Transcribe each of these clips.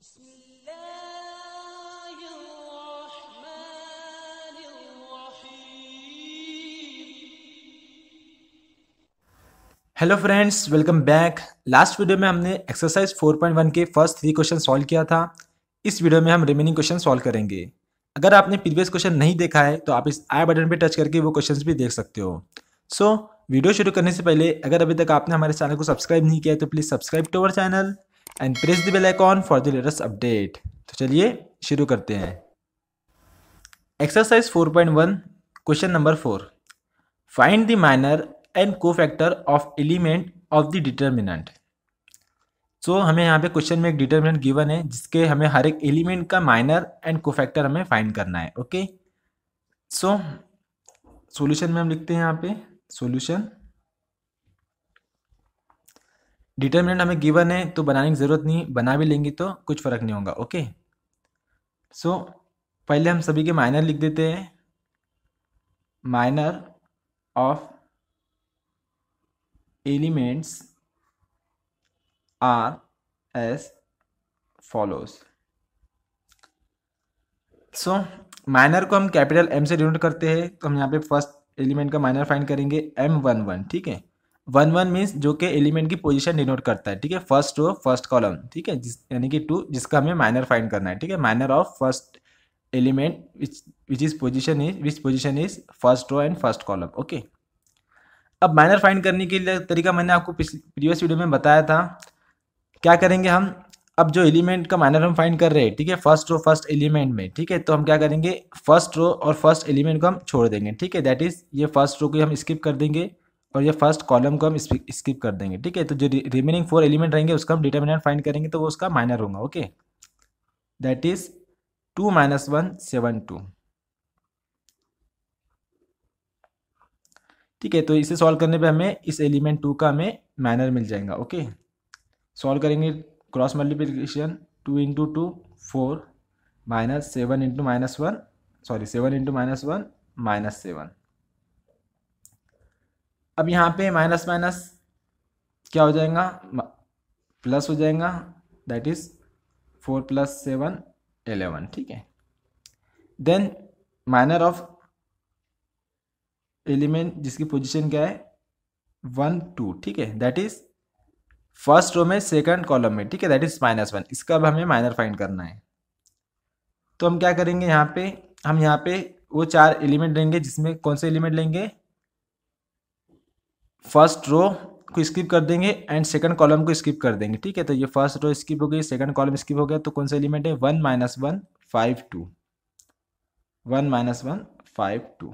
Hello friends, welcome back. Last video में हमने exercise 4.1 के फर्स्ट 3 क्वेश्चन सॉल्व किया था। इस वीडियो में हम रिमेनिंग क्वेश्चन सॉल्व करेंगे। अगर आपने प्रीवियस क्वेश्चन नहीं देखा है तो आप इस आई बटन पे टच करके वो क्वेश्चंस भी देख सकते हो। वीडियो शुरू करने से पहले अगर अभी तक आपने हमारे चैनल को सब्सक्राइब नहीं किया है तो please subscribe to our channel and press the bell icon for the latest update. तो चलिए शुरू करते हैं। Exercise 4.1 question number 4, find the minor and cofactor of element of the determinant. हमें यहाँ पे क्वेश्चन में एक डिटर्मिनेंट गिवन है जिसके हमें हर एक एलिमेंट का माइनर एंड कोफैक्टर हमें फाइंड करना है। ओके, सॉल्यूशन में हम लिखते हैं यहाँ पे सॉल्यूशन। डिटर्मिनेंट हमें गिवन है तो बनाने की जरूरत नहीं, बना भी लेंगे तो कुछ फर्क नहीं होगा। ओके, पहले हम सभी के माइनर लिख देते हैं। Minor of elements R S follows. Minor को हम कैपिटल एम से डिनोट करते हैं, तो हम यहाँ पे फर्स्ट एलिमेंट का माइनर फाइंड करेंगे M11। ठीक है, 11 मीन्स जो कि एलिमेंट की पोजीशन डिनोट करता है। ठीक है, फर्स्ट रो फर्स्ट कॉलम। ठीक है, यानी कि 2 जिसका हमें माइनर फाइंड करना है। ठीक है, minor of first element which position is first row and first column. Okay, अब माइनर फाइंड करने के लिए तरीका मैंने आपको प्रीवियस वीडियो में बताया था। क्या करेंगे हम, अब जो एलिमेंट का माइनर हम फाइंड कर रहे हैं, ठीक है, फर्स्ट रो फर्स्ट एलिमेंट में। ठीक है, तो हम क्या करेंगे, फर्स्ट रो और फर्स्ट एलिमेंट को हम छोड़ देंगे। ठीक है, दैट इज ये फर्स्ट रो को हम स्किप कर देंगे और ये फर्स्ट कॉलम को हम स्किप कर देंगे। ठीक है, तो जो रिमेनिंग 4 एलिमेंट रहेंगे उसका हम डिटर्मिनेंट फाइंड करेंगे तो वो उसका माइनर होगा। Okay, that is 2 - 1 7 2। ठीक है, तो इसे सॉल्व करने पे हमें इस एलिमेंट 2 का हमें माइनर मिल जाएगा। ओके, सॉल्व करेंगे क्रॉस मल्टीप्लिकेशन 2 × 2 4 -7 × -1 सॉरी 7 × -1 -7। अब यहाँ पे माइनस माइनस क्या हो जाएगा, प्लस हो जाएगा। That is 4 + 7 11। ठीक है, देन माइनर ऑफ एलिमेंट जिसकी पोजीशन क्या है 1 2। ठीक है, दैट इज फर्स्ट रो में सेकंड कॉलम में। ठीक है, दैट इज -1। इसका अब हमें माइनर फाइंड करना है। तो हम क्या करेंगे, यहाँ पे हम यहाँ पे वो 4 एलिमेंट लेंगे जिसमें कौन से एलिमेंट लेंगे, फर्स्ट रो को स्किप कर देंगे एंड सेकंड कॉलम को स्किप कर देंगे। ठीक है, तो ये फर्स्ट रो स्किप हो गई, सेकंड कॉलम स्किप हो गया, तो कौन सा एलिमेंट है 1 - 1 5 2 1 - 1 5 2।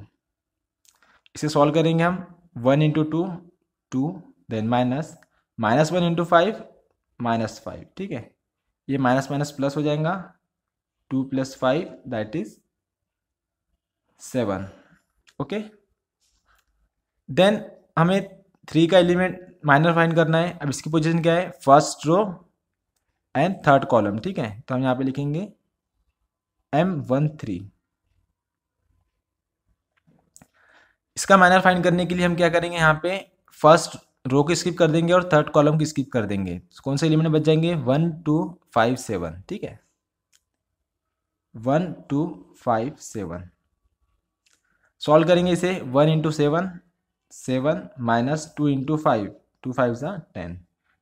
इसे सॉल्व करेंगे हम 1 × 2 2 देन -1 × 5 -5। ठीक है, ये माइनस माइनस प्लस हो जाएगा, 2 + 5 दैट इज 7। ओके, देन हमें 3 का एलिमेंट माइनर फाइंड करना है। अब इसकी पोजीशन क्या है, first row and third column. ठीक है, तो हम यहाँ पे लिखेंगे M13। इसका माइनर फाइंड करने के लिए हम क्या करेंगे, यहाँ पे फर्स्ट रो को स्किप कर देंगे और थर्ड कॉलम को स्किप कर देंगे। कौन से एलिमेंट बच जाएंगे 1 2 5 7। ठीक है, 1 2 5 7 सॉल्व करेंगे इसे 1 × 7 7 -2 × 5 2 5 10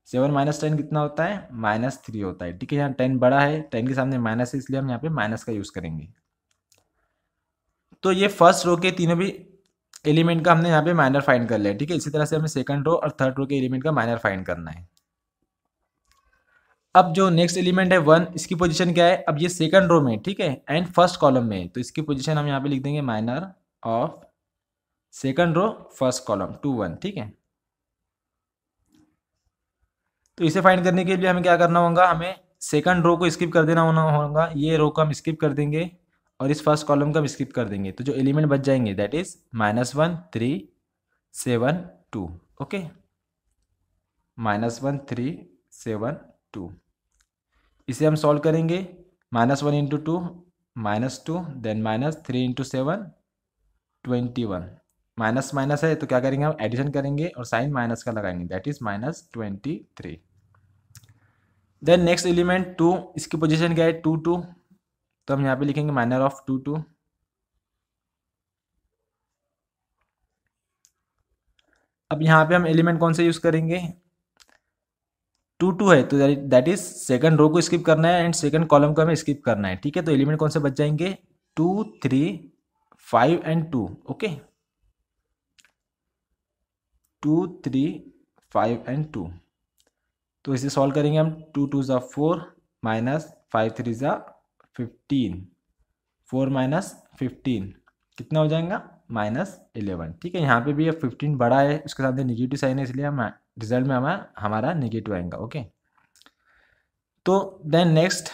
7 - 10 कितना होता है -3 होता है। ठीक है, यहाँ 10 बड़ा है, 10 के सामने माइनस है, इसलिए हम यहाँ पे माइनस का यूज़ करेंगे। तो ये फर्स्ट रो के तीनों भी एलिमेंट का हमने यहाँ पे माइनर फाइंड कर लिया। ठीक है, इसी तरह से हमें सेकंड रो और थर्ड रो के एलिमेंट का माइनर फाइंड करना है। अब जो नेक्स्ट एलिमेंट है 1, इसकी पोजीशन क्या है, अब ये सेकंड रो में। ठीक है, एंड फर्स्ट कॉलम में, तो इसकी पोजीशन हम यहाँ पे लिख देंगे minor of second row first column 2 1। ठीक है, तो इसे फाइंड करने के लिए हमें क्या करना होगा, हमें सेकंड रो को स्किप कर देना होगा। ये रो को हम स्किप कर देंगे और इस फर्स्ट कॉलम को हम स्किप कर देंगे, तो जो एलिमेंट बच जाएंगे दैट इज -1 3 7 2। ओके, -1 3 7 2। इसे हम सॉल्व करेंगे -1 × 2 -2 देन -3 × 7 21। माइनस माइनस है तो क्या करेंगे, हम एडिशन करेंगे और साइन माइनस का लगाएंगे, that is -23। Then next element 2, इसकी पोजीशन क्या है 2 2, तो हम यहाँ पे लिखेंगे माइनर ऑफ 2 2। अब यहाँ पे हम एलिमेंट कौन से यूज करेंगे, 2 2 है तो दैट इज सेकंड रो को स्किप करना है एंड सेकंड कॉलम को हमें स्किप करना है, ठीक है। तो एलिमेंट कौन से बच जाएंगे 2 3 5 एंड 2, ओके 2 3 5 एंड 2। तो इसे सॉल्व करेंगे हम, 2 2 ज़ा 4 माइनस 5 3 ज़ा 15, 4 माइनस 15 कितना हो जाएगा -11, ठीक है। यहाँ पे भी अब 15 बड़ा है, उसके सामने निगेटिव साइन है, इसलिए हम रिजल्ट में हमारा निगेटिव आएगा, ओके। तो देन नेक्स्ट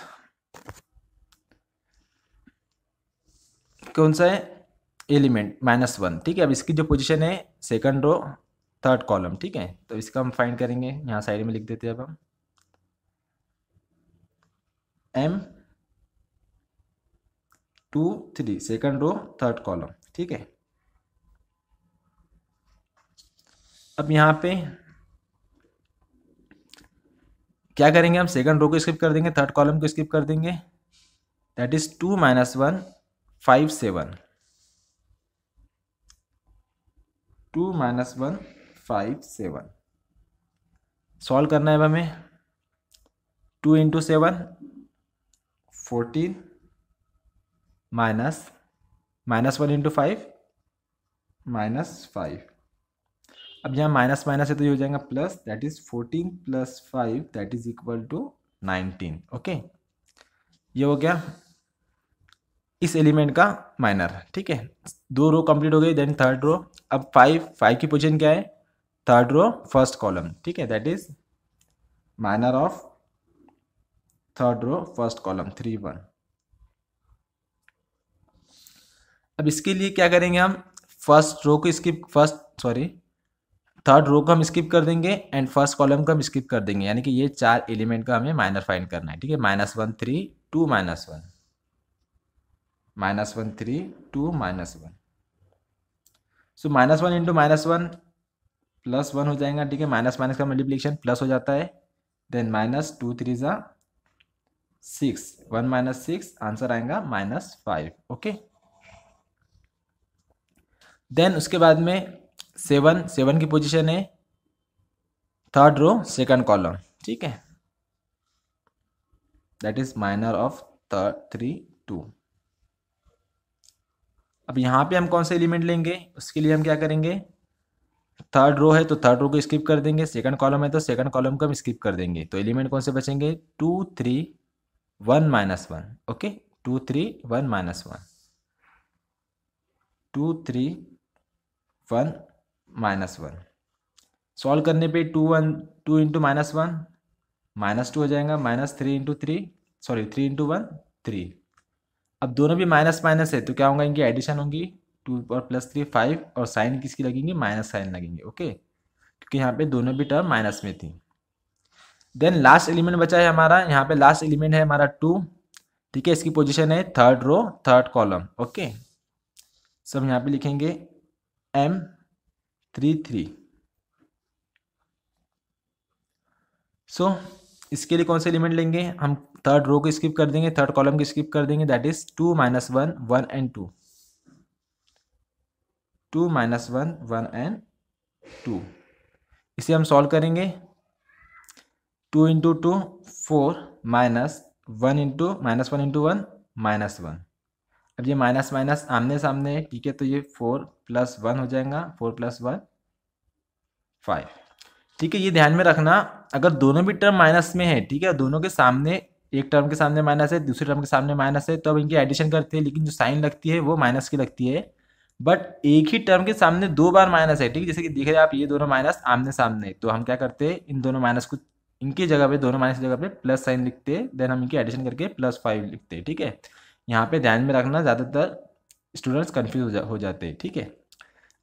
कौन सा है एलिमेंट -1, ठीक है। अब इसकी जो पोजीशन है सेकंड रो थर्ड कॉलम, ठीक है। तो इसका हम फाइंड करेंगे, यहाँ साइड में लिख देते हैं अब हम M2 3 second row third column, ठीक है। अब यहाँ पे क्या करेंगे हम, सेकंड रो को स्किप कर देंगे, थर्ड कॉलम को स्किप कर देंगे, दैट इज 2 - 1 5 7, 2 - 1 5 7 सॉल्व करना है अब हमें, 2 × 7 14 माइनस -1 × 5 -5। अब यहाँ माइनस माइनस है तो ये हो जाएगा plus, that is 14 + 5 that is equal to 19, okay. ये हो गया इस एलिमेंट का माइनर, ठीक है। 2 रो कंप्लीट हो गई, देन थर्ड रो। अब 5 की पोजीशन क्या है, थर्ड रो फर्स्ट कॉलम, ठीक है, that is minor of third row first column 3 1। अब इसके लिए क्या करेंगे हम, थर्ड रो को हम स्किप कर देंगे एंड फर्स्ट कॉलम को हम स्किप कर देंगे, यानी कि ये 4 एलिमेंट का हमें माइनर फाइंड करना है, ठीक है। -1 3 2 -1 -1 3 2 -1। सो -1 × -1 +1 हो जाएगा, ठीक है। माइनस माइनस का मल्टीप्लिकेशन प्लस हो जाता है, देन -2 3 ज़ा 6, 1 - 6 आंसर आएगा -5, ओके। देन उसके बाद में 7 की पोजीशन है थर्ड रो सेकंड कॉलम, ठीक है, दैट इज माइनर ऑफ 3 2। अब यहाँ पे हम कौन सा एलिमेंट लेंगे, उसके लिए हम क्या करेंगे, थर्ड रो है तो थर्ड रो को स्किप कर देंगे, सेकंड कॉलम है तो सेकंड कॉलम को हम स्किप कर देंगे। तो एलिमेंट कौन से बचेंगे 2 3 1 -1, ओके 2 3 1 -1 2 3 1 -1 सॉल्व करने पे 2 × -1 -2 हो जाएगा, -3 × 3 सॉरी 3 × 1 3। अब दोनों भी माइनस माइनस है तो क्या होगा, इनकी एडिशन होगी, 2 और +3 5 और साइन किसकी लगेंगी, माइनस साइन लगेंगे, ओके, क्योंकि यहाँ पे दोनों भी टर्म माइनस में थी। देन लास्ट एलिमेंट बचा है हमारा, यहाँ पे लास्ट एलिमेंट है हमारा 2, ठीक है। इसकी पोजीशन है third row third column, okay. सब यहाँ पे लिखेंगे M3 3। सो इसके लिए कौन से एलिमेंट लेंगे हम, थर्ड रो को स्किप कर देंगे, थर्ड कॉलम को स्किप कर देंगे, दैट इज 2 - 1 1 एंड 2, 2 - 1 1 एंड 2। इसे हम सॉल्व करेंगे, 2 × 2 4 -1 × -1 -1। अब ये माइनस माइनस आमने सामने है, ठीक है, तो ये 4 + 1 हो जाएगा, 4 + 1 5, ठीक है। ये ध्यान में रखना, अगर दोनों भी टर्म माइनस में है, ठीक है, दोनों के सामने, एक टर्म के सामने माइनस है दूसरे टर्म के सामने माइनस है, तो अब इनकी एडिशन करते हैं, लेकिन जो साइन लगती है वो माइनस की लगती है। बट एक ही टर्म के सामने 2 बार माइनस है, ठीक है, जैसे कि देख रहे हैं आप ये दोनों माइनस आमने सामने, तो हम क्या करते हैं, इन दोनों माइनस को, इनकी जगह पे, दोनों माइनस की जगह पे प्लस साइन लिखते हैं, देन हम इनकी एडिशन करके +5 लिखते हैं, ठीक है। यहाँ पे ध्यान में रखना, ज़्यादातर स्टूडेंट्स कन्फ्यूज हो जाते हैं, ठीक है।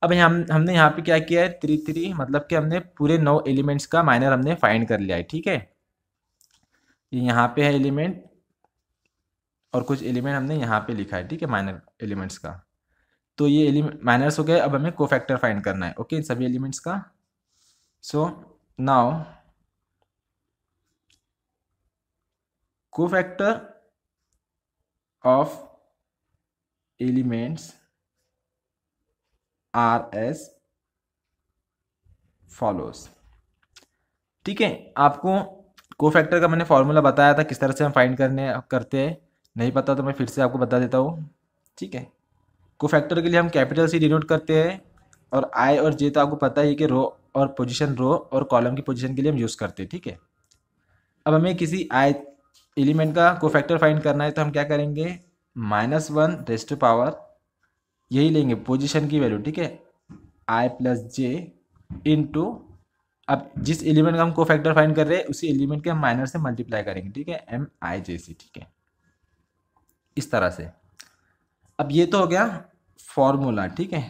अब हमने यहाँ पे क्या किया है 3 3, मतलब कि हमने पूरे 9 एलिमेंट्स का माइनर हमने फाइंड कर लिया है, ठीक है। ये यहाँ पे है एलिमेंट और कुछ एलिमेंट हमने यहाँ पे लिखा है, ठीक है, माइनर एलिमेंट्स का। तो ये एलिमेंट माइनर्स हो गए, अब हमें कोफैक्टर फाइंड करना है, ओके, इन सभी एलिमेंट्स का। So now cofactor of elements R S follows. ठीक है, आपको कोफैक्टर का मैंने फॉर्मूला बताया था किस तरह से हम फाइंड करते हैं, नहीं पता तो मैं फिर से आपको बता देता हूँ। ठीक है, कोफैक्टर के लिए हम कैपिटल सी डिनोट करते हैं, और आई और जे तो आपको पता ही कि रो और पोजीशन, रो और कॉलम की पोजीशन के लिए हम यूज़ करते हैं। ठीक है, अब हमें किसी आई एलिमेंट का कोफैक्टर फाइंड करना है तो हम क्या करेंगे, -1 रेज़ टू पावर यही लेंगे पोजीशन की वैल्यू। ठीक है, आई प्लस जे इंटू, अब जिस एलिमेंट का हम कोफैक्टर फाइंड कर रहे हैं उसी एलिमेंट के हम माइनर से मल्टीप्लाई करेंगे। ठीक है, एम आई जे सी। ठीक है, इस तरह से। अब ये तो हो गया फॉर्मूला। ठीक है,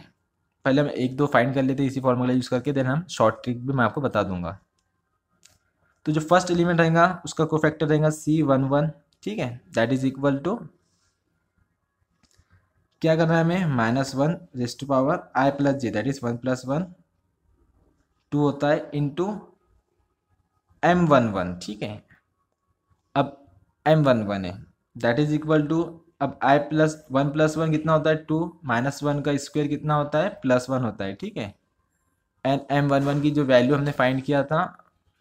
पहले हम एक दो फाइंड कर लेते हैं इसी फॉर्मूला यूज़ करके, देन हम शॉर्ट ट्रिक भी मैं आपको बता दूंगा। तो जो फर्स्ट एलिमेंट रहेगा उसका कोफैक्टर रहेगा C11। ठीक है, दैट इज इक्वल टू, क्या करना है हमें, -1 raise to power i plus j, that is 1 + 1 2 होता है, इंटू M11। ठीक है, अब M11 है, दैट इज इक्वल टू, अब आई प्लस 1 + 1 कितना होता है 2, -1 का स्क्वायर कितना होता है +1 होता है। ठीक है, एंड M11 की जो वैल्यू हमने फाइंड किया था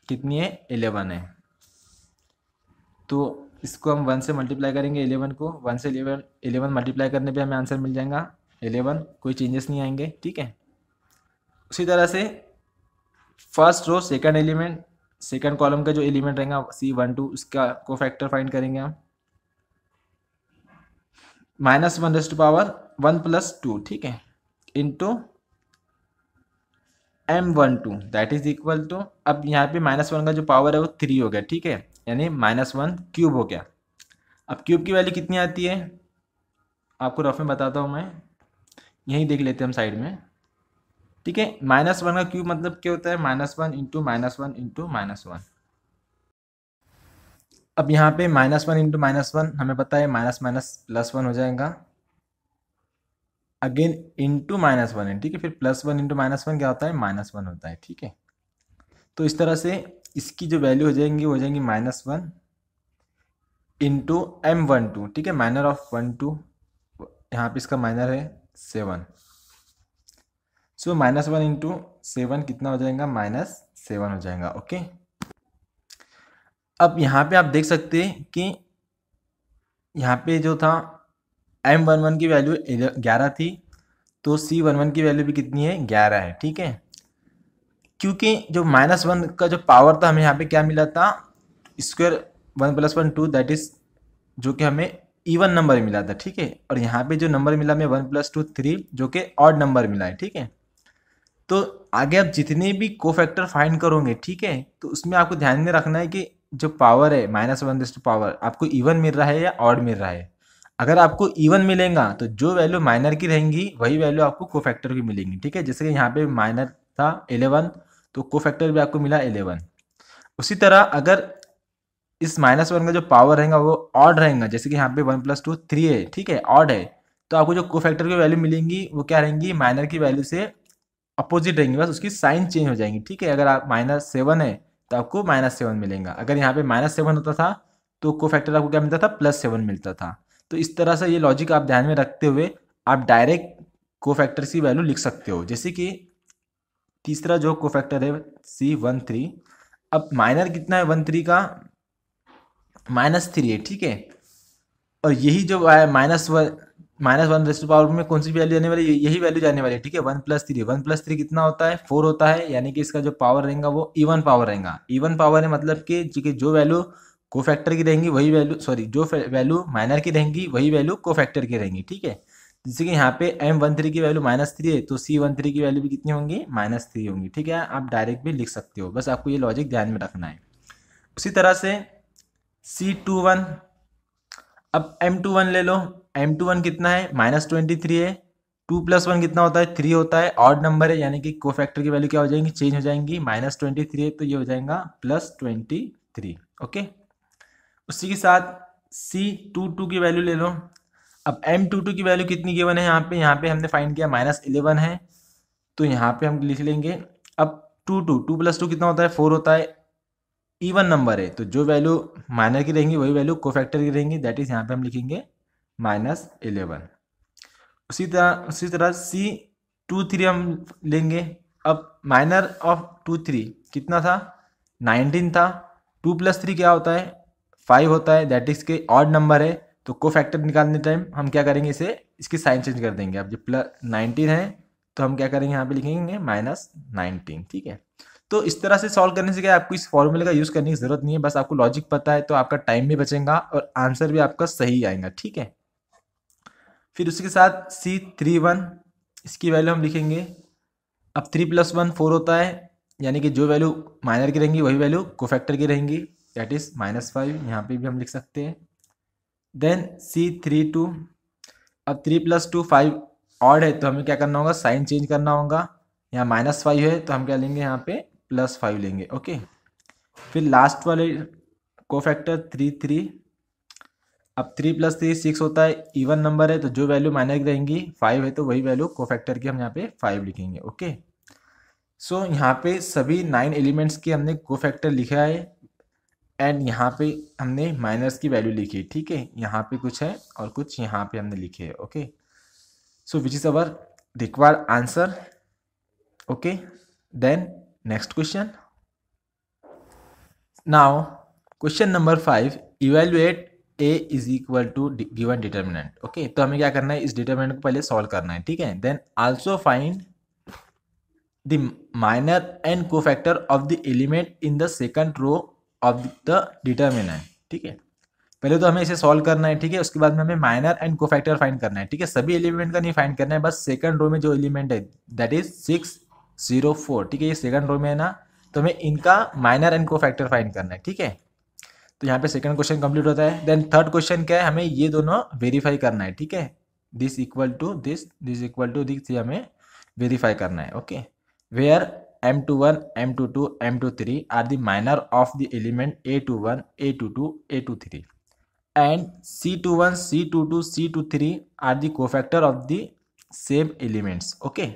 कितनी है, 11 है। तो इसको हम 1 से मल्टीप्लाई करेंगे, 11 को 1 से 11 मल्टीप्लाई करने पे हमें आंसर मिल जाएगा 11, कोई चेंजेस नहीं आएंगे। ठीक है, उसी तरह से first row second element, second column का जो एलिमेंट रहेगा C12 उसका कोफैक्टर फाइंड करेंगे हम, -1 रेज़ टू पावर 1 + 2। ठीक है, into M12 that is equal to, अब यहाँ पे -1 का जो पावर है वो 3 हो गया। ठीक है, यानी -1 क्यूब हो गया। अब क्यूब की वैल्यू कितनी आती है आपको रफ में बताता हूँ मैं, यहीं देख लेते हैं हम साइड में। ठीक है, -1 का क्यूब मतलब क्या होता है, -1 इंटू -1 इंटू -1। अब यहाँ पे -1 इंटू -1 हमें पता है -1 हो जाएगा, अगेन इंटू -1 है। ठीक है, फिर +1 इंटू -1 क्या होता है, -1 होता है। ठीक है, तो इस तरह से इसकी जो वैल्यू हो जाएंगी वो हो जाएंगी -1 इंटू M12। ठीक है, माइनर ऑफ 1 2, यहाँ पे इसका माइनर है 7, सो -1 इंटू 7 कितना हो जाएगा, -7 हो जाएगा। ओके, अब यहाँ पे आप देख सकते हैं कि यहाँ पे जो था M11 की वैल्यू 11 थी, तो C11 की वैल्यू भी कितनी है, 11 है। ठीक है, क्योंकि जो -1 का जो पावर था हमें यहाँ पे क्या मिला था, स्क्वायर 1 + 1 2, दैट इज जो कि हमें इवन नंबर मिला था। ठीक है, और यहाँ पे जो नंबर मिला हमें 1 + 2 3, जो कि ऑड नंबर मिला है। ठीक है, तो आगे आप जितने भी कोफैक्टर फाइंड करोगे, ठीक है, तो उसमें आपको ध्यान में रखना है कि जो पावर है -1 पावर आपको इवन मिल रहा है या ऑड मिल रहा है। अगर आपको इवन मिलेगा तो जो वैल्यू माइनर की रहेंगी वही वैल्यू आपको कोफैक्टर की मिलेंगी। ठीक है, जैसे कि यहाँ पे माइनर था 11, तो कोफैक्टर भी आपको मिला 11। उसी तरह अगर इस -1 का जो पावर रहेगा वो ऑड रहेगा, जैसे कि यहाँ पे 1 + 2 3 है। ठीक है, ऑड है, तो आपको जो कोफैक्टर की वैल्यू मिलेंगी वो क्या रहेंगी, माइनर की वैल्यू से अपोजिट रहेंगी, बस उसकी साइन चेंज हो जाएंगी। ठीक है, अगर आप -7 है तो आपको -7 मिलेगा, अगर यहाँ पे -7 होता था तो कोफैक्टर आपको क्या मिलता था, +7 मिलता था। तो इस तरह से ये लॉजिक आप ध्यान में रखते हुए आप डायरेक्ट कोफैक्टर की वैल्यू लिख सकते हो। जैसे कि तीसरा जो कोफैक्टर है C13, अब माइनर कितना है 13 का, -3 है। ठीक है, और यही जो -1 रेज़ टू पावर में कौन सी वैल्यू जाने वाली है, यही वैल्यू जाने वाली है। ठीक है, 1 + 3, 1 + 3 कितना होता है, 4 होता है, यानी कि इसका जो पावर रहेगा वो इवन पावर रहेगा। इवन पावर है मतलब कि जो वैल्यू कोफैक्टर की रहेंगी वही वैल्यू, सॉरी, जो वैल्यू माइनर की रहेंगी वही वैल्यू कोफैक्टर की रहेंगी। ठीक है, जैसे कि यहाँ पे M13 की वैल्यू -3 है तो C13 की वैल्यू भी कितनी होंगी, -3 होंगी। ठीक है, आप डायरेक्ट भी लिख सकते हो, बस आपको ये लॉजिक ध्यान में रखना है। उसी तरह से C21, अब M21 ले लो, M21 कितना है, -23 है, 2 + 1 कितना होता है, 3 होता है, ऑड नंबर है, यानी कि कोफैक्टर की वैल्यू क्या हो जाएंगी, चेंज हो जाएंगी। -23 है तो ये हो जाएगा +23। ओके, उसी के साथ C22 की वैल्यू ले लो। अब M22 की वैल्यू कितनी गिवन है, यहाँ पे हमने फाइंड किया -11 है, तो यहाँ पे हम लिख लेंगे अब 2 + 2 कितना होता है, 4 होता है, इवन नंबर है तो जो वैल्यू माइनर की रहेंगी वही वैल्यू कोफैक्टर की रहेंगी, दैट इज यहाँ पे हम लिखेंगे -11। उसी तरह C23 हम लेंगे। अब माइनर ऑफ 23 कितना था, 19 था। 2 + 3 क्या होता है, 5 होता है, दैट इज के ऑड नंबर है। तो कोफैक्टर निकालने टाइम हम क्या करेंगे, इसे इसकी साइन चेंज कर देंगे। अब जब +19 है तो हम क्या करेंगे, यहाँ पे लिखेंगे -19, ठीक है। तो इस तरह से सॉल्व करने से क्या है, आपको इस फॉर्मूले का यूज़ करने की जरूरत नहीं है, बस आपको लॉजिक पता है तो आपका टाइम भी बचेगा और आंसर भी आपका सही आएगा, ठीक है। फिर उसके साथ C31 इसकी वैल्यू हम लिखेंगे। अब 3 + 1 4 होता है, यानी कि जो वैल्यू माइनर की रहेंगी वही वैल्यू कोफैक्टर की रहेंगी, दैट इज -5, यहाँ पे भी हम लिख सकते हैं। देन C32, अब 3 + 2 5 ऑड है तो हमें क्या करना होगा, साइन चेंज करना होगा। यहाँ -5 है तो हम क्या लेंगे, यहाँ पे +5 लेंगे, ओके। फिर लास्ट वाले कोफैक्टर 3 अब 3 + 3 6 होता है, इवन नंबर है तो जो वैल्यू माइनर की रहेंगी 5 है तो वही वैल्यू कोफैक्टर की हम यहाँ पे 5 लिखेंगे, ओके। सो यहाँ पे सभी 9 एलिमेंट्स के हमने कोफैक्टर लिखा है एंड यहाँ पे हमने माइनर्स की वैल्यू लिखी है, ठीक है। यहाँ पे कुछ है और कुछ यहाँ पे हमने लिखे है, okay. So which is our required answer, okay. Then next question. Now question number 5, evaluate a is equal to given determinant, okay. तो हमें क्या करना है, इस डिटर्मिनेंट को पहले सॉल्व करना है, ठीक है। Then also find the minor and cofactor of the element in the second row of the determinant, ठीक है। पहले तो हमें इसे सॉल्व करना है, ठीक है। उसके बाद में हमें माइनर एंड कोफैक्टर फाइंड करना है, ठीक है। सभी एलिमेंट का नहीं फाइंड करना है, बस सेकंड रो में जो एलिमेंट है दैट इज 604, ठीक है। ये सेकंड रो में है ना, तो हमें इनका माइनर एंड कोफैक्टर फाइंड करना है, ठीक है। तो यहाँ पे सेकंड क्वेश्चन कंप्लीट होता है। देन थर्ड क्वेश्चन क्या है, हमें ये दोनों वेरीफाई करना है, ठीक है। This equal to this equal to this, ये हमें वेरीफाई करना है, okay. Where M21 M22 M23 are the minor of the element A21 A22 A23 and C21 C22 C23 are the cofactor of the same elements, okay.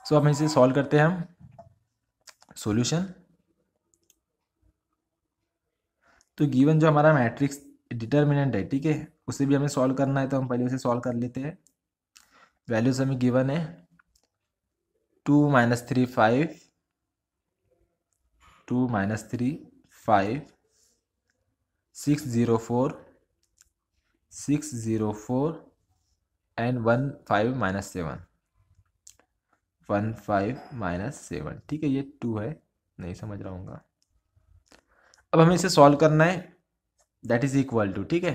So हम इसे solve करते हैं। हम solution, तो गिवन जो हमारा मैट्रिक्स डिटर्मिनेंट है, ठीक है, उसे भी हमें सॉल्व करना है, तो हम पहले उसे सॉल्व कर लेते हैं। वैल्यूज हमें गिवन है 2 - 3 5 2 - 3 5 604 604 एंड 1 5 - 7 1 5 - 7, ठीक है। ये 2 है, नहीं समझ रहा हूँ। अब हमें इसे सॉल्व करना है, दैट इज इक्वल टू, ठीक है।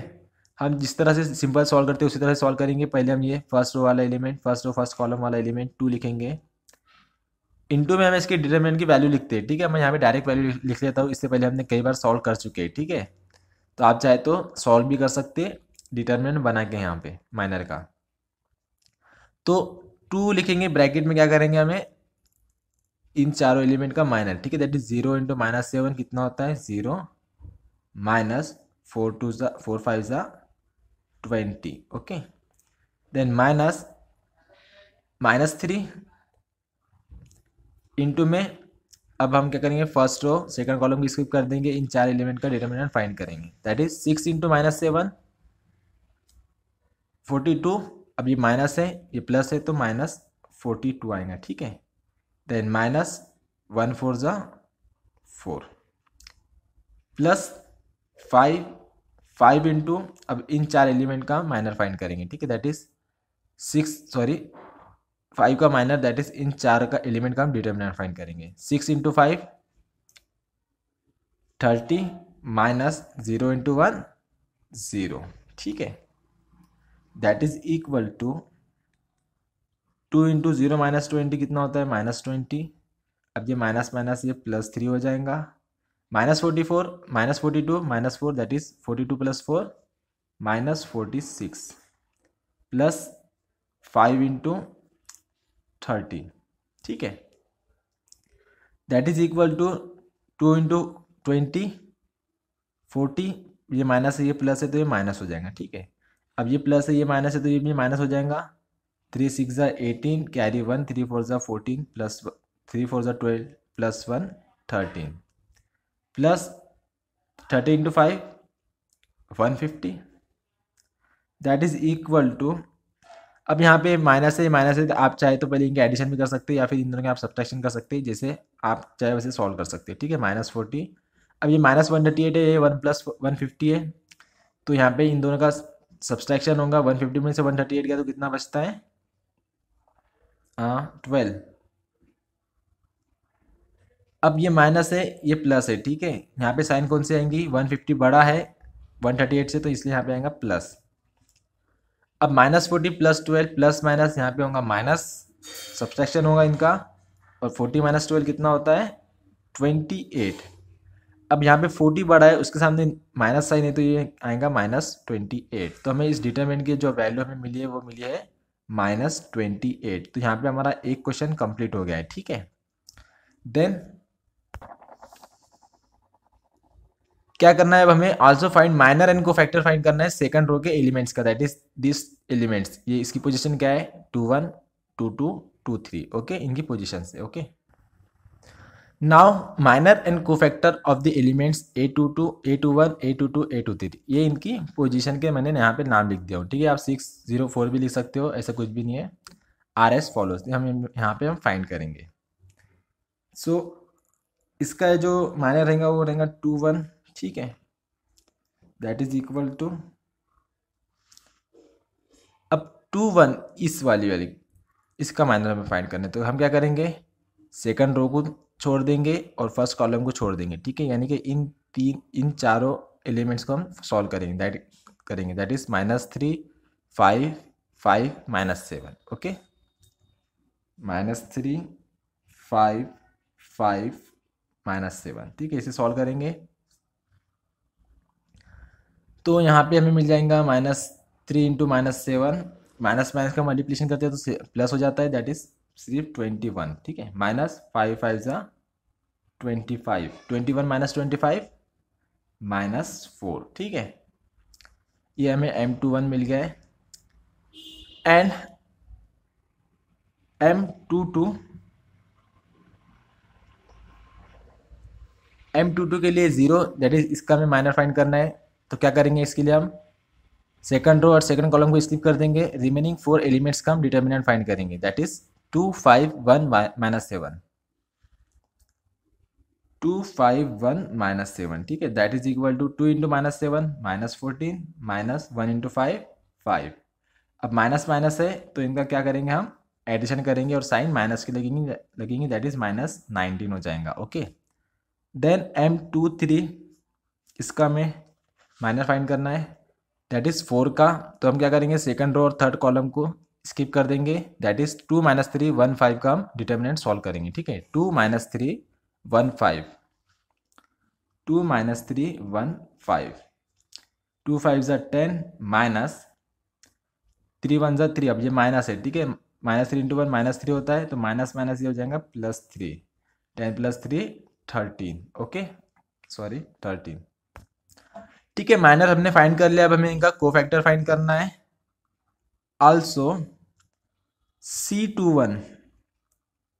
हम जिस तरह से सिंपल सॉल्व करते हैं उसी तरह से सॉल्व करेंगे। पहले हम ये फर्स्ट रो वाला element, first row first column वाला एलिमेंट 2 लिखेंगे। इनटू में हम इसके डिटरमिनेंट की वैल्यू लिखते हैं, ठीक है। मैं यहाँ पे डायरेक्ट वैल्यू लिख लेता हूँ, इससे पहले हमने कई बार सॉल्व कर चुके हैं, ठीक है। तो आप चाहे तो सॉल्व भी कर सकते हैं डिटरमिनेंट बना के यहाँ पे माइनर का। तो 2 लिखेंगे, ब्रैकेट में क्या करेंगे, हमें इन चारों एलिमेंट का माइनर, ठीक है। दैट इज 0 × -7 कितना होता है, 0 -4 2 4 5 20, ओके। देन -3 इंटू में, अब हम क्या करेंगे, फर्स्ट रो सेकंड कॉलम की स्किप कर देंगे, इन चार एलिमेंट का डिटरमिनेंट फाइंड करेंगे। दैट इज 6 × -7 42, अब ये माइनस है ये प्लस है तो -42 आएगा, ठीक है। देन -1 4 4 प्लस 5 इंटू, अब इन चार एलिमेंट का माइनर फाइंड करेंगे, ठीक है। दैट इज 5 का माइनर, दैट इज इन चार का एलिमेंट का हम डिटरमिनेंट फाइंड करेंगे। 6 × 5 30 -0 × 1 0, ठीक है। दैट इज इक्वल टू 2 × 0 -20 कितना होता है, -20। अब ये माइनस माइनस ये +3 हो जाएगा। -44 -42 -4 दैट इज 42 + 4 -46 प्लस 5 × 30, ठीक है। दैट इज इक्वल टू 2 × 20 40, ये माइनस है ये प्लस है तो ये माइनस हो जाएगा, ठीक है। अब ये प्लस है ये माइनस है तो ये भी माइनस हो जाएगा। 3 6 18 carry 1 3 4 14 plus 3 4 12 +1 13 plus 30 into 5 150 that is equal to, अब यहाँ पे माइनस है तो आप चाहे तो पहले इनके एडिशन भी कर सकते हैं या फिर इन दोनों के आप सब्ट्रैक्शन कर सकते हैं, जैसे आप चाहे वैसे सॉल्व कर सकते हैं, ठीक है। -40, अब ये -138 है, ये 1 + 150 है, तो यहाँ पे इन दोनों का सब्सट्रैक्शन होगा। 150 में से 138 गया तो कितना बचता है? 12। अब ये माइनस है, ये प्लस है, ठीक है। यहाँ पे साइन कौन सी आएंगी? 150 बड़ा है 138 से, तो इसलिए यहाँ पे आएगा प्लस। अब -40 + 12 प्लस माइनस यहाँ पे होगा माइनस, सब्सट्रैक्शन होगा इनका, और 40 - 12 कितना होता है? 28। अब यहाँ पे 40 बड़ा है, उसके सामने माइनस साइन है, तो ये आएगा -28। तो हमें इस डिटरमिनेंट की जो वैल्यू हमें मिली है वो मिली है -28। तो यहाँ पे हमारा एक क्वेश्चन कंप्लीट हो गया है, ठीक है। देन क्या करना है अब हमें? Also find minor and cofactor find करना है सेकंड रो के एलिमेंट्स का, दैट इज दिस एलिमेंट्स। ये इसकी पोजीशन क्या है? 21 22 23, ओके, इनकी पोजीशन है, okay. Now minor and cofactor of the elements A22 A21 A22 A23, ये इनकी पोजीशन के मैंने यहाँ पे नाम लिख दिया हूँ, ठीक है। आप 604 भी लिख सकते हो, ऐसा कुछ भी नहीं है। RS फॉलोज हम यहाँ पे हम फाइंड करेंगे। सो इसका जो माइनर रहेगा वो रहेगा 21, ठीक है, दैट इज इक्वल टू, अब 21 इस वाली इसका माइनर हमें फाइंड करना है, तो हम क्या करेंगे? सेकंड रो को छोड़ देंगे और फर्स्ट कॉलम को छोड़ देंगे, ठीक है। यानी कि इन चारों एलिमेंट्स को हम सॉल्व करेंगे, दैट इज -3 5 5 -7, ओके। -3 5 5 -7, ठीक है, इसे सॉल्व करेंगे तो यहाँ पे हमें मिल जाएगा -3 × -7, माइनस माइनस का मल्टीप्लिकेशन करते हैं तो प्लस हो जाता है, दैट इज सिर्फ 21, ठीक है। -5 5 = 25, 21 - 25 -4, ठीक है। ये हमें M21 मिल गया है। एंड M22 के लिए 0, दैट इज इसका हमें माइनर फाइंड करना है, तो क्या करेंगे इसके लिए? हम सेकंड रो और सेकंड कॉलम को स्किप कर देंगे, रिमेनिंग 4 एलिमेंट्स का हम डिटर्मिनेंट फाइंड करेंगे, दैट इज 2 5 1 -7, 2 5 1 -7, ठीक है, दैट इज इक्वल टू 2 × -7 -14 -1 × 5 5। अब माइनस माइनस है तो इनका क्या करेंगे? हम एडिशन करेंगे और साइन माइनस के लगेंगे, दैट इज -19 हो जाएगा, ओके। देन M23, इसका हमें माइनर फाइंड करना है, दैट इज 4 का, तो हम क्या करेंगे? सेकंड रो और थर्ड कॉलम को स्किप कर देंगे, दैट इज 2 - 3 1 5 का हम डिटर्मिनेंट सॉल्व करेंगे, ठीक है। 2 - 3 1 5, 2 - 3 1 5, 2 5 = 10 -3 1 = 3, अब ये माइनस है, ठीक है, -3 × 1 -3 होता है, तो माइनस माइनस ये हो जाएगा +3, 10 + 3 13, ओके, सॉरी 13, ठीक है। माइनर हमने फाइंड कर लिया, अब हमें इनका कोफैक्टर फाइंड करना है। आल्सो C21,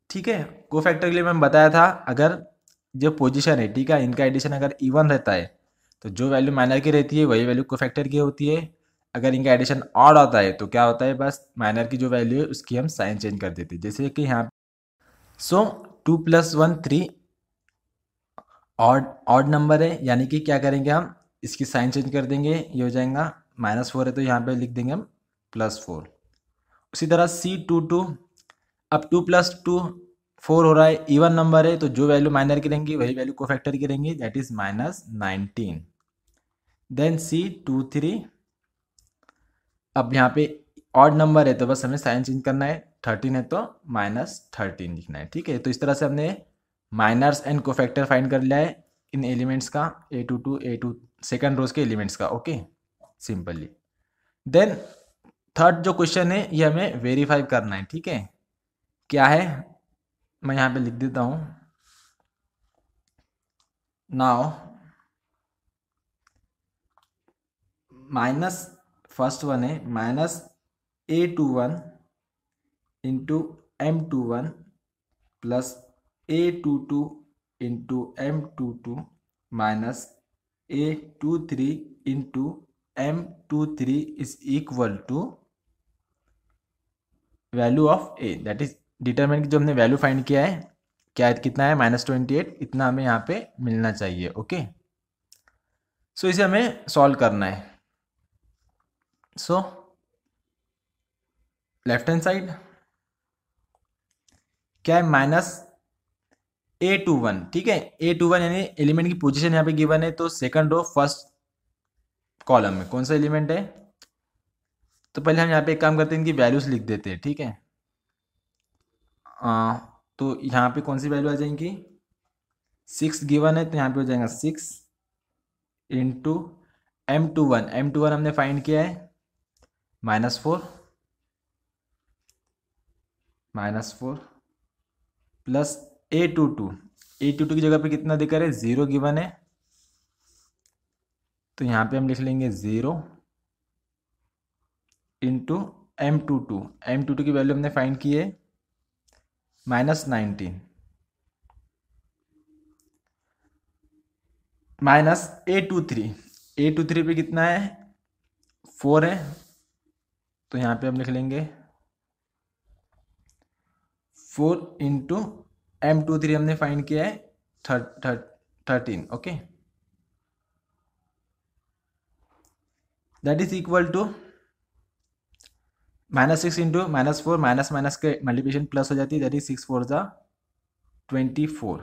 ठीक है, कोफैक्टर के लिए मैंने बताया था, अगर जो पोजीशन है, ठीक है, इनका एडिशन अगर इवन रहता है तो जो वैल्यू माइनर की रहती है वही वैल्यू कोफैक्टर की होती है। अगर इनका एडिशन ऑड आता है तो क्या होता है? बस माइनर की जो वैल्यू है उसकी हम साइन चेंज कर देते हैं, जैसे कि यहाँ। सो 2 + 1 3 ऑड नंबर है, यानी कि क्या करेंगे? हम इसकी साइन चेंज कर देंगे, ये हो जाएगा -4 है तो यहाँ पे लिख देंगे हम +4। उसी तरह C22, अब 2 + 2 4 हो रहा है, इवन नंबर है, तो जो वैल्यू माइनर की रहेंगी वही वैल्यू कोफैक्टर की रहेंगी, दैट इज -19। देन C23, अब यहाँ पे ऑड नंबर है तो बस हमें साइन चेंज करना है, 13 है तो -13 लिखना है, ठीक है। तो इस तरह से हमने माइनर्स एंड कोफैक्टर फाइंड कर लिया है इन एलिमेंट्स का, A22 सेकंड रोज के एलिमेंट्स का, ओके, सिंपली। देन थर्ड जो क्वेश्चन है ये हमें वेरीफाई करना है, ठीक है। क्या है? मैं यहाँ पे लिख देता हूँ। नाउ माइनस फर्स्ट वन है -A21 × M21 + A22 × M22 minus A23 into M23 is equal to value of A, that is determinant की जो हमने वैल्यू फाइंड किया है, क्या कितना है -28, इतना हमें यहाँ पे मिलना चाहिए। ओके, सो इसे हमें सॉल्व करना है। सो लेफ्ट हैंड साइड क्या है, -A21, ठीक है। A21 यानी एलिमेंट की पोजीशन यहाँ पे गिवन है, तो सेकंड रो फर्स्ट कॉलम में कौन सा एलिमेंट है, तो पहले हम यहाँ पे एक काम करते हैं, इनकी वैल्यूज लिख देते हैं, ठीक है। तो यहाँ पे कौन सी वैल्यू आ जाएंगी, 6 गिवन है, तो यहाँ पे हो जाएगा 6 इंटू M21 हमने फाइंड किया है -4 प्लस A22 की जगह पे कितना देकर है, 0 गिवन है, तो यहाँ पे हम लिख लेंगे 0 इंटू M22 की वैल्यू हमने फाइंड की है -19 माइनस A23 पे कितना है, 4 है, तो यहाँ पे हम लिख लेंगे 4 इंटू M23 हमने फाइंड किया है 13। Okay, that is equal to -6 into -4, minus के मल्टीप्लिकेशन प्लस हो जाती है, दैट इज 6 4 जा 24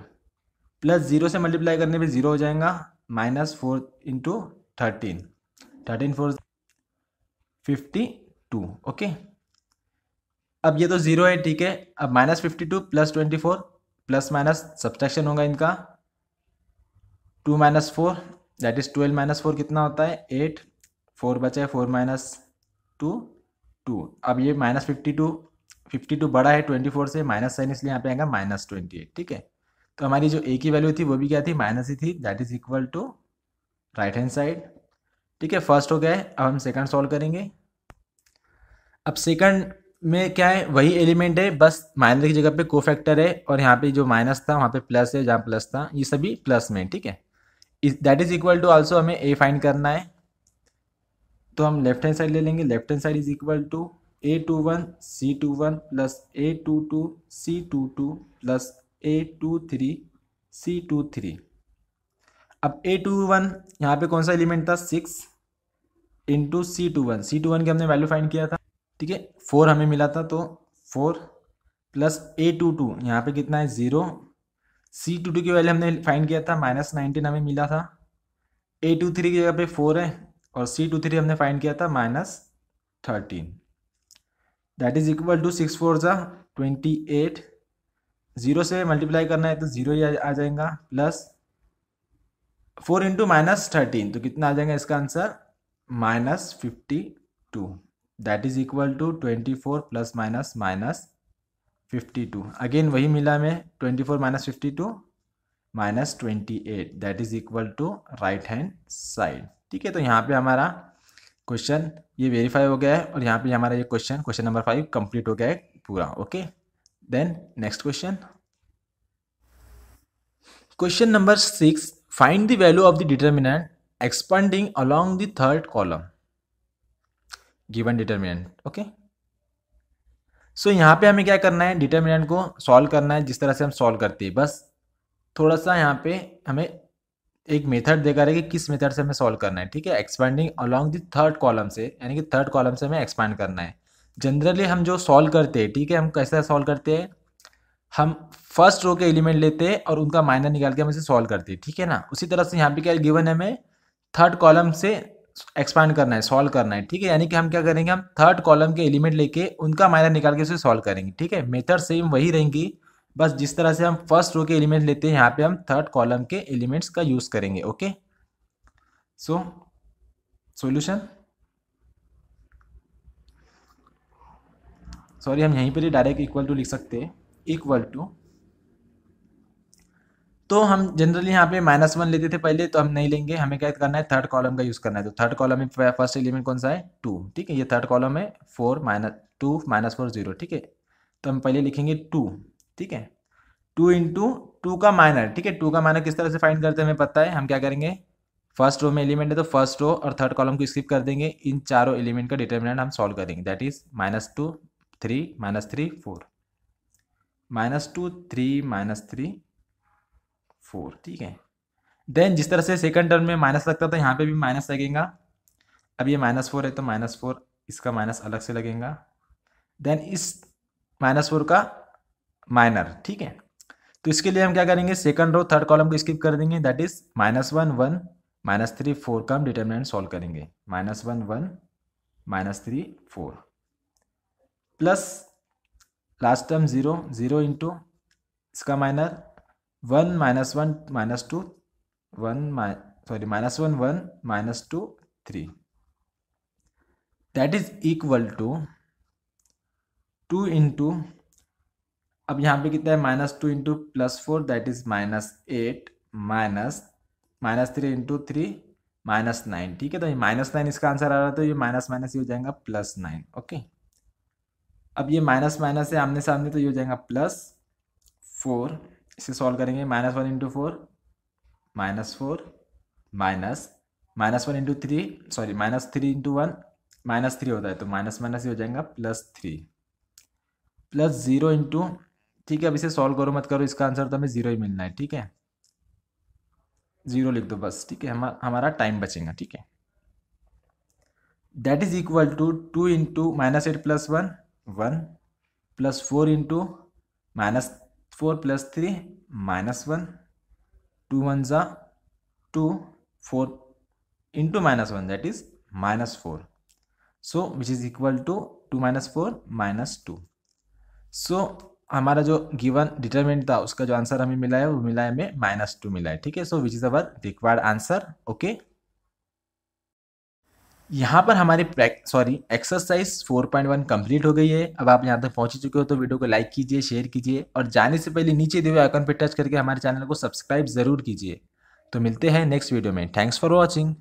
प्लस 0 से मल्टीप्लाई करने पे 0 हो जाएगा, -4 इंटू 13 4 52। ओके, अब ये तो 0 है, ठीक है। अब -52 प्लस 24 प्लस माइनस सब्ट्रैक्शन होगा इनका, 2 - 4 दैट इज 12 - 4 कितना होता है, 8, 4 बचा है, 4 - 2 2। अब ये -52 बड़ा है 24 से, माइनस साइन इसलिए यहाँ पे आएगा -28, ठीक है। तो हमारी जो ए की वैल्यू थी वो भी क्या थी, माइनस ही थी, that is equal to right hand side, ठीक है। फर्स्ट हो गया है, अब हम सेकंड सॉल्व करेंगे। अब सेकंड में क्या है, वही एलिमेंट है, बस माइनस की जगह पे कोफैक्टर है, और यहाँ पे जो माइनस था वहाँ पे प्लस है, जहाँ प्लस था ये सभी प्लस में, ठीक है। That is equal to also हमें ए फाइंड करना है, तो हम लेफ्ट हैंड साइड ले लेंगे। Left hand side is equal to A21 C21 plus A22 C22 plus A23 C23। अब A21 यहाँ पे कौन सा एलिमेंट था, 6 इंटू C21 की हमने वैल्यू फाइंड किया था, ठीक है, 4 हमें मिला था, तो 4 प्लस A22 यहाँ पे कितना है, 0, C22 की वैल्यू हमने फाइंड किया था -19 हमें मिला था, A23 की जगह पे 4 है, और C23 हमने फाइंड किया था -13, दैट इज इक्वल टू 6 4 जा 28, 0 से मल्टीप्लाई करना है तो 0 ही आ जाएगा, प्लस 4 इंटू -13, तो कितना आ जाएगा इसका answer, -52, that is equal to 24 plus minus -52। Again वही मिला हमें, 24 - 52 -28, that is equal to right hand side, ठीक है। तो यहाँ पे हमारा क्वेश्चन ये वेरीफाई हो गया है, और यहाँ पे हमारा ये क्वेश्चन नंबर 5 कंप्लीट हो गया है पूरा। Okay, then next question number 6, find the value of the determinant expending along the third column given determinant. Okay, so यहाँ पे हमें क्या करना है, डिटर्मिनेंट को सॉल्व करना है जिस तरह से हम सॉल्व करते हैं, बस थोड़ा सा यहाँ पे हमें एक मेथड देकर है कि किस मेथड से हमें सॉल्व करना है, ठीक है। Expanding along the third column से, यानी कि थर्ड कॉलम से हमें एक्सपांड करना है। जनरली हम जो सॉल्व करते हैं, ठीक है, हम कैसे सॉल्व करते हैं, हम फर्स्ट रो के एलिमेंट लेते हैं और उनका माइनर निकाल के हम इसे सॉल्व करते हैं, ठीक है ना। उसी तरह से यहाँ पे क्या गिवन है, हमें थर्ड कॉलम से एक्सपांड करना है, सॉल्व करना है, ठीक है। यानी कि हम क्या करेंगे, हम थर्ड कॉलम के एलिमेंट लेके उनका माइनर निकाल के उसे सॉल्व करेंगे, ठीक है। मेथड सेम वही रहेंगी, बस जिस तरह से हम फर्स्ट रो के एलिमेंट लेते हैं, यहाँ पे हम थर्ड कॉलम के एलिमेंट्स का यूज करेंगे। ओके, सो सॉल्यूशन, सॉरी हम यहीं पर ही डायरेक्ट इक्वल टू लिख सकते हैं, इक्वल टू, तो हम जनरली यहाँ पे -1 लेते थे पहले, तो हम नहीं लेंगे, हमें क्या करना है, थर्ड कॉलम का यूज करना है। तो थर्ड कॉलम में फर्स्ट एलिमेंट कौन सा है, 2, ठीक है, ये थर्ड कॉलम है, 4 - 2 - 4 0, ठीक है। तो हम पहले लिखेंगे 2, ठीक है। 2 इंटू 2 का माइनर, ठीक है। 2 का माइनर किस तरह से फाइंड करते हैं हमें पता है। हम क्या करेंगे, फर्स्ट रो में एलिमेंट है तो फर्स्ट रो और थर्ड कॉलम को स्किप कर देंगे, इन चारों एलिमेंट का डिटर्मिनेंट हम सॉल्व करेंगे। दैट इज -2 3 -3 4, -2 3 -3 4, ठीक है। देन जिस तरह से सेकंड टर्म में माइनस लगता था यहाँ पे भी माइनस लगेगा। अब ये -4 है तो -4 इसका माइनस अलग से लगेगा। देन इस -4 का माइनर, ठीक है। तो इसके लिए हम क्या करेंगे, सेकंड रो थर्ड कॉलम को स्किप कर देंगे। दैट इज -1 1 -3 4 का हम डिटर्मिनेंट सॉल्व करेंगे। -1 1 -3 4 प्लस लास्ट टर्म 0 0 इंटू इसका minor 1 -1 -2 1 -1 1 -2 3, that is equal to 2 into, अब यहाँ पे कितना है -2 इंटू +4 दैट इज -8 -3 इंटू 3 -9, ठीक है। तो ये -9 इसका आंसर आ रहा है तो ये माइनस माइनस ये हो जाएगा +9, ओके। अब ये माइनस माइनस है आमने सामने तो ये हो जाएगा +4, इसे सॉल्व करेंगे। -1 इंटू 4 -4 -1 इंटू 3 सॉरी -3 इंटू 1 -3 होता है तो माइनस माइनस ये हो जाएगा +3 +0 इंटू, ठीक है। अब इसे सॉल्व करो मत करो, इसका आंसर तो हमें 0 ही मिलना है, ठीक है। 0 लिख दो बस, ठीक है। हमारा टाइम बचेगा, ठीक है। That is equal to 2 into -8 + 1 1 +4 into -4 + 3 -1 2 1 ज़ा 2 4 into -1 that is -4, so which is equal to 2 - 4 -2। सो हमारा जो गिवन डिटरमिनेंट था उसका जो आंसर हमें मिला है वो मिला है हमें -2 मिला है, ठीक है। So which is our required answer, okay. यहाँ पर हमारी एक्सरसाइज 4.1 कंप्लीट हो गई है। अब आप यहाँ तक पहुँच चुके हो तो वीडियो को लाइक कीजिए, शेयर कीजिए और जाने से पहले नीचे दिए हुए आइकन पर टच करके हमारे चैनल को सब्सक्राइब जरूर कीजिए। तो मिलते हैं नेक्स्ट वीडियो में। Thanks for watching.